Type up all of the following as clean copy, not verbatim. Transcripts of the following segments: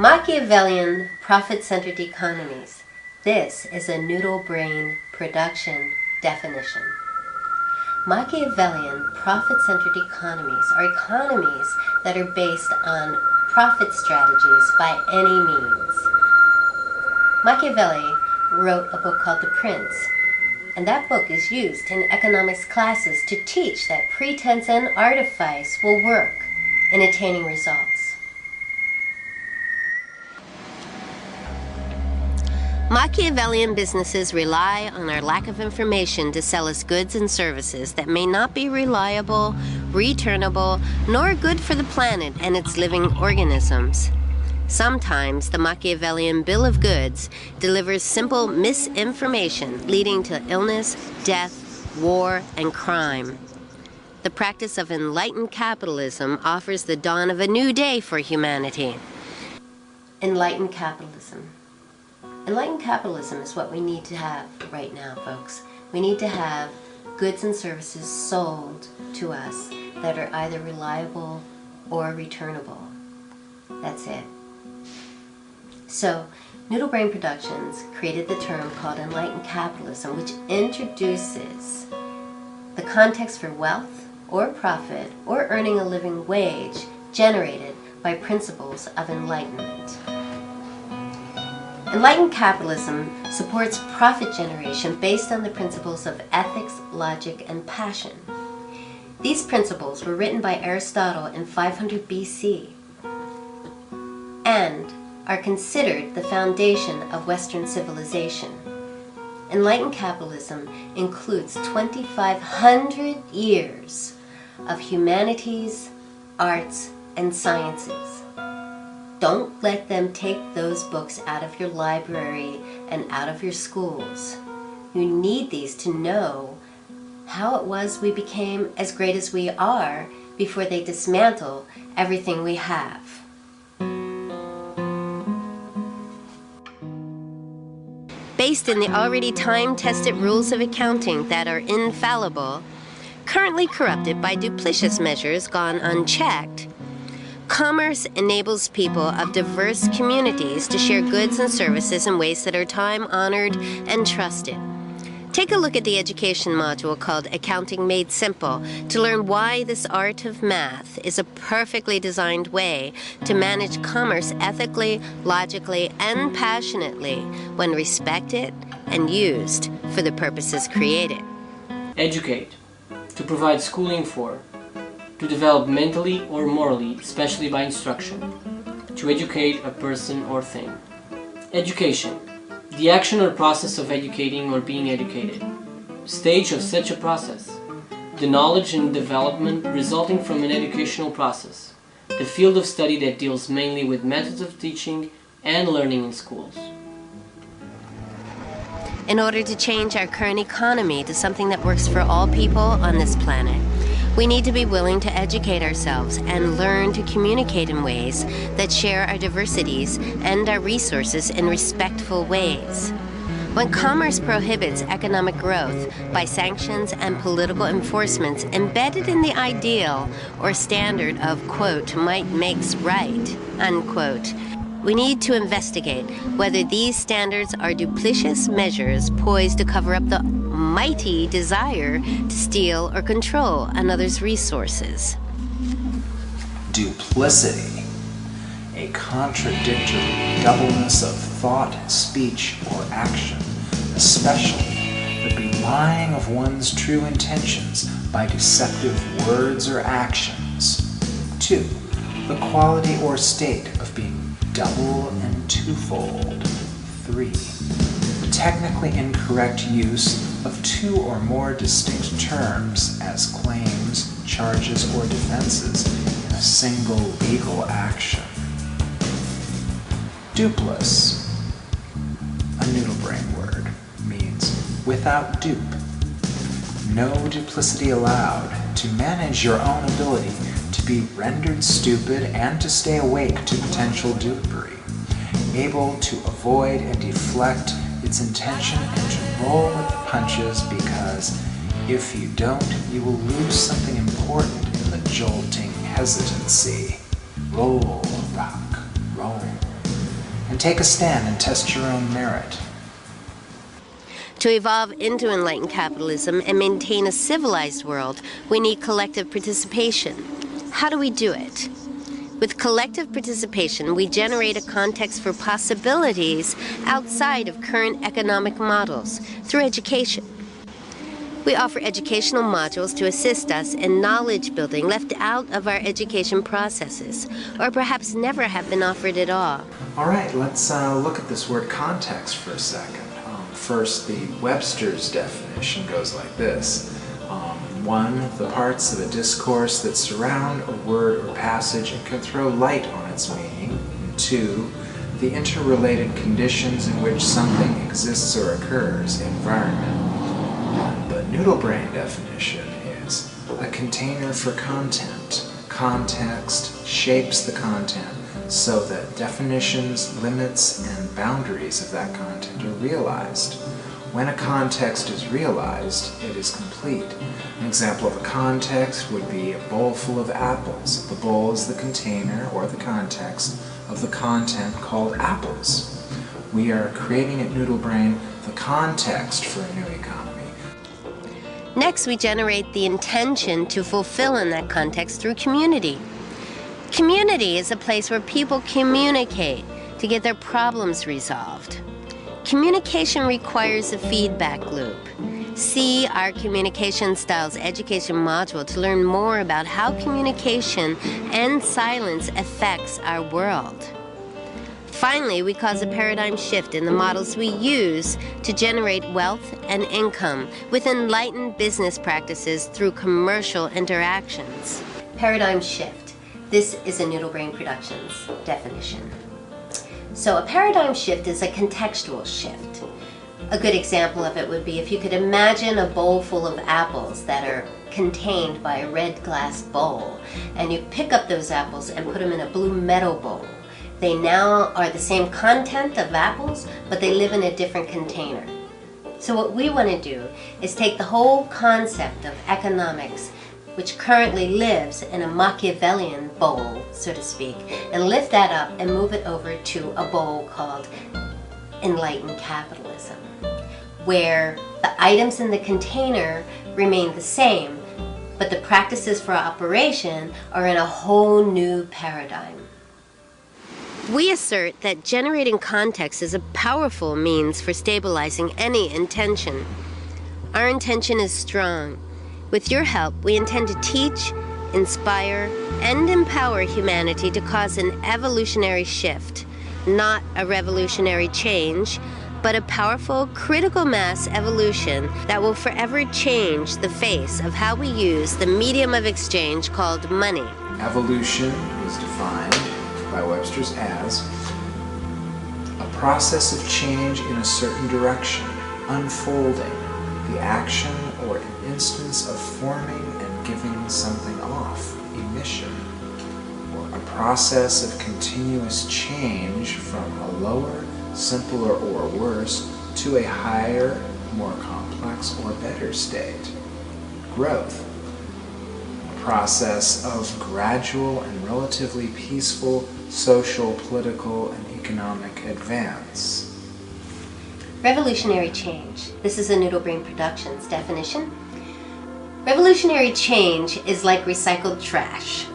Machiavellian Profit Centered Economies. This is a noodle brain production definition. Machiavellian profit-centered economies are economies that are based on profit strategies by any means. Machiavelli wrote a book called The Prince, and that book is used in economics classes to teach that pretense and artifice will work in attaining results. Machiavellian businesses rely on our lack of information to sell us goods and services that may not be reliable, returnable, nor good for the planet and its living organisms. Sometimes the Machiavellian bill of goods delivers simple misinformation leading to illness, death, war, and crime. The practice of enlightened capitalism offers the dawn of a new day for humanity. Enlightened capitalism. Enlightened capitalism is what we need to have right now, folks. We need to have goods and services sold to us that are either reliable or returnable. That's it. So, Noodle Brain Productions created the term called enlightened capitalism, which introduces the context for wealth or profit or earning a living wage generated by principles of enlightenment. Enlightened capitalism supports profit generation based on the principles of ethics, logic, and passion. These principles were written by Aristotle in 500 BC and are considered the foundation of Western civilization. Enlightened capitalism includes 2,500 years of humanities, arts, and sciences. Don't let them take those books out of your library and out of your schools. You need these to know how it was we became as great as we are before they dismantle everything we have. Based in the already time-tested rules of accounting that are infallible, currently corrupted by duplicitous measures gone unchecked, commerce enables people of diverse communities to share goods and services in ways that are time-honored and trusted. Take a look at the education module called Accounting Made Simple to learn why this art of math is a perfectly designed way to manage commerce ethically, logically, and passionately when respected and used for the purposes created. Educate, to provide schooling for, to develop mentally or morally, especially by instruction, to educate a person or thing. Education, the action or process of educating or being educated. Stage of such a process, the knowledge and development resulting from an educational process, the field of study that deals mainly with methods of teaching and learning in schools. In order to change our current economy to something that works for all people on this planet, we need to be willing to educate ourselves and learn to communicate in ways that share our diversities and our resources in respectful ways. When commerce prohibits economic growth by sanctions and political enforcements embedded in the ideal or standard of, quote, might makes right, unquote, we need to investigate whether these standards are duplicitous measures poised to cover up the mighty desire to steal or control another's resources. Duplicity, a contradictory doubleness of thought, speech, or action, especially the belying of one's true intentions by deceptive words or actions. 2. The quality or state of being double and twofold. 3. The technically incorrect use of two or more distinct terms as claims, charges, or defenses in a single legal action. Dupless, a noodle brain word, means without dupe. No duplicity allowed to manage your own ability to be rendered stupid and to stay awake to potential dupery, able to avoid and deflect its intention and to roll with the punches, because if you don't, you will lose something important in the jolting hesitancy. Roll, rock, roll. take a stand and test your own merit. To evolve into enlightened capitalism and maintain a civilized world, we need collective participation. How do we do it? With collective participation, we generate a context for possibilities outside of current economic models through education. We offer educational modules to assist us in knowledge building left out of our education processes, or perhaps never have been offered at all. All right, let's look at this word context for a second. First, the Webster's definition goes like this. 1, the parts of a discourse that surround a word or passage and can throw light on its meaning. And 2, the interrelated conditions in which something exists or occurs, environment. The Noodle Brain definition is a container for content. Context shapes the content so that definitions, limits, and boundaries of that content are realized. When a context is realized, it is complete. An example of a context would be a bowl full of apples. The bowl is the container or the context of the content called apples. We are creating at Noodle Brain the context for a new economy. Next, we generate the intention to fulfill in that context through community. Community is a place where people communicate to get their problems resolved. Communication requires a feedback loop. See our Communication Styles Education module to learn more about how communication and silence affects our world. Finally, we cause a paradigm shift in the models we use to generate wealth and income with enlightened business practices through commercial interactions. Paradigm shift. This is a Noodle Brain Productions definition. So a paradigm shift is a contextual shift. A good example of it would be if you could imagine a bowl full of apples that are contained by a red glass bowl, and you pick up those apples and put them in a blue metal bowl. They now are the same content of apples, but they live in a different container. So what we want to do is take the whole concept of economics, which currently lives in a Machiavellian bowl, so to speak, and lift that up and move it over to a bowl called enlightened capitalism, where the items in the container remain the same, but the practices for operation are in a whole new paradigm. We assert that generating context is a powerful means for stabilizing any intention. Our intention is strong. With your help, we intend to teach, inspire, and empower humanity to cause an evolutionary shift, not a revolutionary change, but a powerful critical mass evolution that will forever change the face of how we use the medium of exchange called money. Evolution is defined by Webster's as a process of change in a certain direction, unfolding, the action or an instance of forming and giving something off, emission, or a process of continuous change from a lower, simpler, or worse to a higher, more complex, or better state. Growth. A process of gradual and relatively peaceful social, political, and economic advance. Revolutionary change. This is a Noodle Brain Productions definition. Revolutionary change is like recycled trash.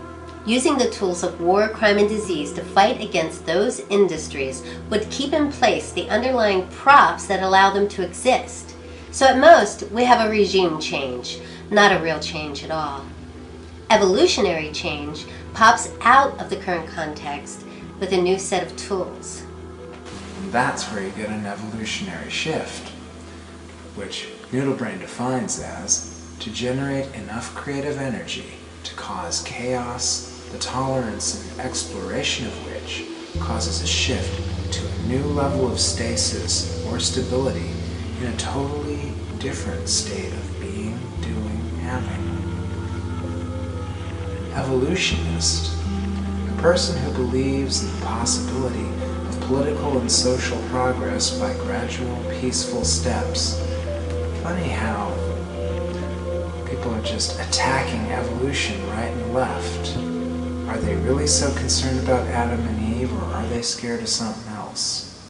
Using the tools of war, crime, and disease to fight against those industries would keep in place the underlying props that allow them to exist. So at most, we have a regime change, not a real change at all. Evolutionary change pops out of the current context with a new set of tools. And that's where you get an evolutionary shift, which Noodle Brain defines as to generate enough creative energy to cause chaos, the tolerance and exploration of which causes a shift to a new level of stasis or stability in a totally different state of being, doing, having. An evolutionist, a person who believes in the possibility of political and social progress by gradual, peaceful steps. Funny how people are just attacking evolution right and left. Are they really so concerned about Adam and Eve, or are they scared of something else?